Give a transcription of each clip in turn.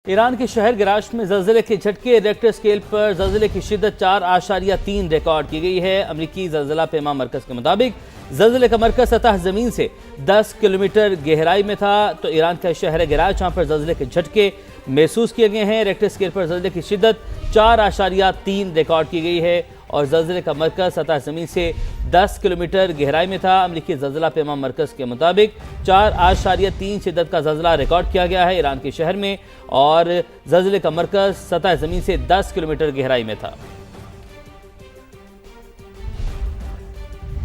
Iran के शहर गिराश में ज़लज़ले के झटके, रेक्टर स्केल पर ज़लज़ले की शिद्दत 4.3 रिकॉर्ड की गई है। अमरीकी ज़लज़ला पैमा मरकज़ के मुताबिक ज़लज़ले का मरकज़ सतह ज़मीन से 10 किलोमीटर गहराई में था। तो ईरान का शहर गिराश जहाँ पर ज़लज़ले के झटके महसूस किए गए हैं। रेक्टर स्केल पर ज़लज़ले की शिद्दत 4.3 रिकॉर्ड की गई है और ज़लज़ले का मरकज़ सतह ज़मीन से 10 किलोमीटर गहराई में था। अमरीकी ज़लज़ला पैमा मरकज़ के मुताबिक 4.3 शिद्दत का ज़लज़ला रिकॉर्ड किया गया है ईरान के शहर में और ज़लज़ले का मरकज़ सतह ज़मीन से 10 किलोमीटर गहराई में था।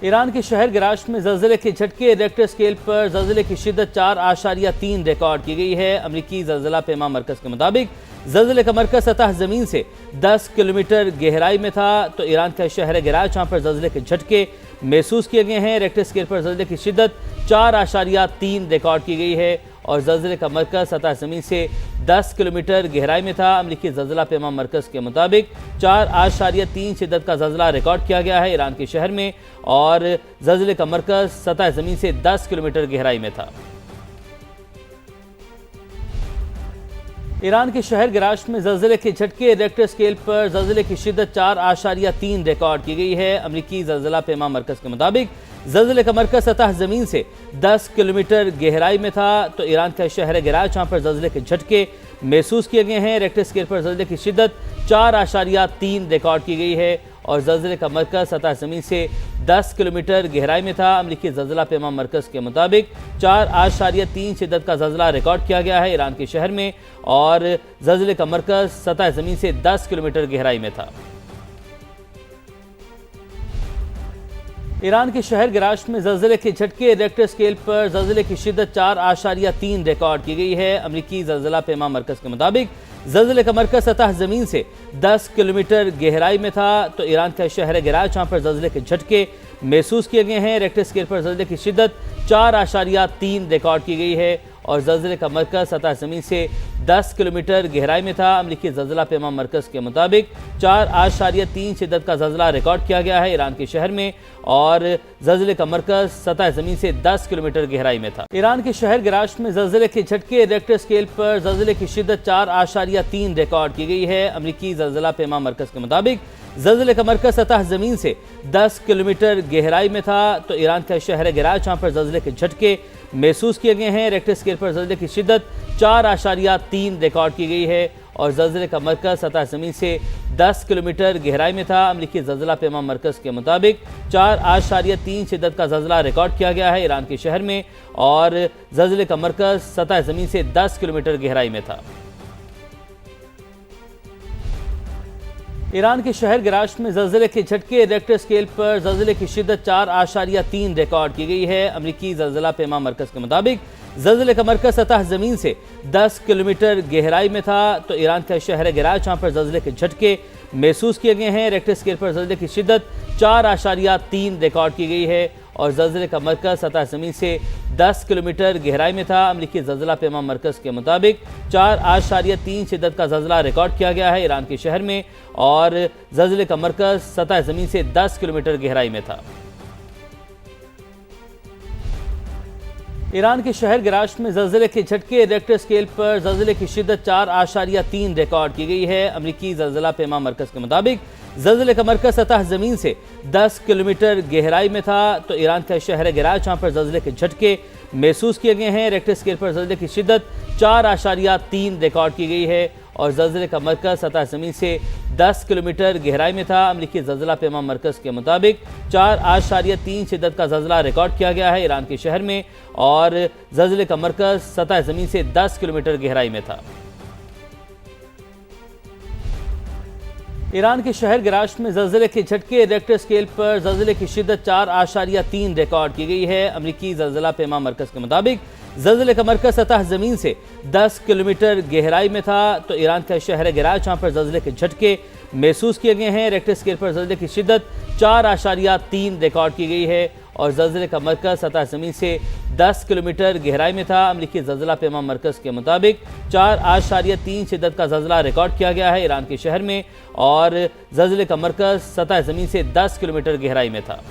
ईरान के शहर गिराश में ज़लज़ले के झटके, रेक्टर स्केल पर ज़लज़ले की शिद्दत 4.3 रिकॉर्ड की गई है। अमरीकी ज़लज़ला पैमा मरकज़ के मुताबिक ज़लज़ले का मरकज़ सतह ज़मीन से 10 किलोमीटर गहराई में था। तो ईरान का शहर गिराश जहाँ पर ज़लज़ले के झटके महसूस किए गए हैं। रेक्टर स्केल पर ज़लज़ले की शिद्दत 4.3 रिकॉर्ड की गई है और ज़लज़ले का मरकज़ सतह ज़मीन से 10 किलोमीटर गहराई में था। अमरीकी ज़लज़ला पैमा मरकज़ के मुताबिक 4.3 शिद्दत का ज़लज़ला रिकॉर्ड किया गया है ईरान के शहर में और ज़लज़ले का मरकज़ सतह ज़मीन से 10 किलोमीटर गहराई में था। ईरान के शहर गिराश में ज़लज़ले के झटके, रेक्टर स्केल पर ज़लज़ले की शिद्दत 4.3 रिकॉर्ड की गई है। अमरीकी ज़लज़ला पैमा मरकज़ के मुताबिक ज़लज़ले का मरकज़ सतह ज़मीन से 10 किलोमीटर गहराई में था। तो ईरान का शहर गिराश जहाँ पर ज़लज़ले के झटके महसूस किए गए हैं। रेक्टर स्केल पर ज़लज़ले की शिद्दत 4.3 रिकॉर्ड की गई है और ज़लज़ले का मरकज़ सतह ज़मीन से 10 किलोमीटर गहराई में था। अमरीकी ज़लज़ला पैमा मरकज़ के मुताबिक 4.3 शिद्दत का ज़लज़ला रिकॉर्ड किया गया है ईरान के शहर में और ज़लज़ले का मरकज़ सतह ज़मीन से 10 किलोमीटर गहराई में था। ईरान के शहर गिराश में ज़लज़ले के झटके, रेक्टर स्केल पर ज़लज़ले की शिद्दत 4.3 रिकॉर्ड की गई है। अमरीकी ज़लज़ला पैमा मरकज़ के मुताबिक ज़लज़ले का मरकज़ सतह ज़मीन से 10 किलोमीटर गहराई में था। तो ईरान का शहर गिराश जहाँ पर ज़लज़ले के झटके महसूस किए गए हैं। रेक्टर स्केल पर ज़लज़ले की शिद्दत 4.3 रिकॉर्ड की गई है और ज़लज़ले का मरकज़ सतह ज़मीन से 10 किलोमीटर गहराई में था। अमरीकी ज़लज़ला पैमा मरकज़ के मुताबिक 4.3 शिद्दत का ज़लज़ला रिकॉर्ड किया गया है ईरान के शहर में और ज़लज़ले का मरकज़ सतह ज़मीन से 10 किलोमीटर गहराई में था। ईरान के शहर गिराश में ज़लज़ले के झटके, रेक्टर स्केल पर ज़लज़ले की शिद्दत 4.3 रिकॉर्ड की गई है। अमरीकी ज़लज़ला पैमा मरकज़ के मुताबिक ज़लज़ले का मरकज़ सतह ज़मीन से 10 किलोमीटर गहराई में था। तो ईरान का शहर गिराश जहाँ पर ज़लज़ले के झटके महसूस किए गए हैं। रेक्टर स्केल पर ज़लज़ले की शिद्दत 4.3 रिकॉर्ड की गई है और ज़लज़ले का मरकज़ सतह ज़मीन से 10 किलोमीटर गहराई में था। अमरीकी ज़लज़ला पैमा मरकज़ के मुताबिक 4.3 शिद्दत का ज़लज़ला रिकॉर्ड किया गया है ईरान के शहर में और ज़लज़ले का मरकज़ सतह ज़मीन से 10 किलोमीटर गहराई में था। ईरान के शहर गिराश में ज़लज़ले के झटके, रेक्टर स्केल पर ज़लज़ले की शिद्दत 4.3 रिकॉर्ड की गई है। अमरीकी ज़लज़ला पैमा मरकज़ के मुताबिक ज़लज़ले का मरकज़ सतह ज़मीन से 10 किलोमीटर गहराई में था। तो ईरान का शहर गिराश जहाँ पर ज़लज़ले के झटके महसूस किए गए हैं। रेक्टर स्केल पर ज़लज़ले की शिद्दत 4.3 रिकॉर्ड की गई है और ज़लज़ले का मरकज़ सतह ज़मीन से 10 किलोमीटर गहराई में था। अमरीकी ज़लज़ला पैमा मरकज़ के मुताबिक 4.3 शिद्दत का ज़लज़ला रिकॉर्ड किया गया है ईरान के शहर में और ज़लज़ले का मरकज़ सतह ज़मीन से 10 किलोमीटर गहराई में था। ईरान के शहर गिराश में ज़लज़ले के झटके, रेक्टर स्केल पर ज़लज़ले की शिद्दत 4.3 रिकॉर्ड की गई है। अमरीकी ज़लज़ला पैमा मरकज़ के मुताबिक ज़लज़ले का मरकज़ सतह ज़मीन से 10 किलोमीटर गहराई में था। तो ईरान का शहर गिराश जहाँ पर ज़लज़ले के झटके महसूस किए गए हैं। रेक्टर स्केल पर ज़लज़ले की शिद्दत 4.3 रिकॉर्ड की गई है और ज़लज़ले का मरकज़ सतह ज़मीन से 10 किलोमीटर गहराई में था। अमरीकी ज़लज़ला पैमा मरकज़ के मुताबिक 4.3 शिद्दत का ज़लज़ला रिकॉर्ड किया गया है ईरान के शहर में और ज़लज़ले का मरकज़ सतह ज़मीन से 10 किलोमीटर गहराई में था। ईरान के शहर गिराश में ज़लज़ले के झटके महसूस किए गए हैं। रेक्टर स्केल पर ज़लज़ले की शिद्दत 4.3 रिकॉर्ड की गई है और ज़लज़ले का मरकज़ सतह ज़मीन से 10 किलोमीटर गहराई में था। और ज़लज़ले का मरकज़ सतह ज़मीन से 10 किलोमीटर गहराई में था। ईरान के शहर गिराश में ज़लज़ले के झटके, रेक्टर स्केल पर ज़लज़ले की शिद्दत 4.3 रिकॉर्ड की गई है। अमरीकी ज़लज़ला पैमा मरकज़ के मुताबिक ज़लज़ले का मरकज़ सतह ज़मीन से 10 किलोमीटर गहराई में था। तो ईरान का शहर गिराश जहाँ पर ज़लज़ले के झटके महसूस किए गए हैं। रेक्टर स्केल पर ज़लज़ले की शिद्दत 4.3 रिकॉर्ड की गई है और ज़लज़ले का मरकज़ सतह ज़मीन से 10 किलोमीटर गहराई में था। अमरीकी ज़लज़ला पैमा मरकज़ के मुताबिक 4.3 शिद्दत का ज़लज़ला रिकॉर्ड किया गया है ईरान के शहर में और ज़लज़ले का मरकज़ सतह ज़मीन से 10 किलोमीटर गहराई में था।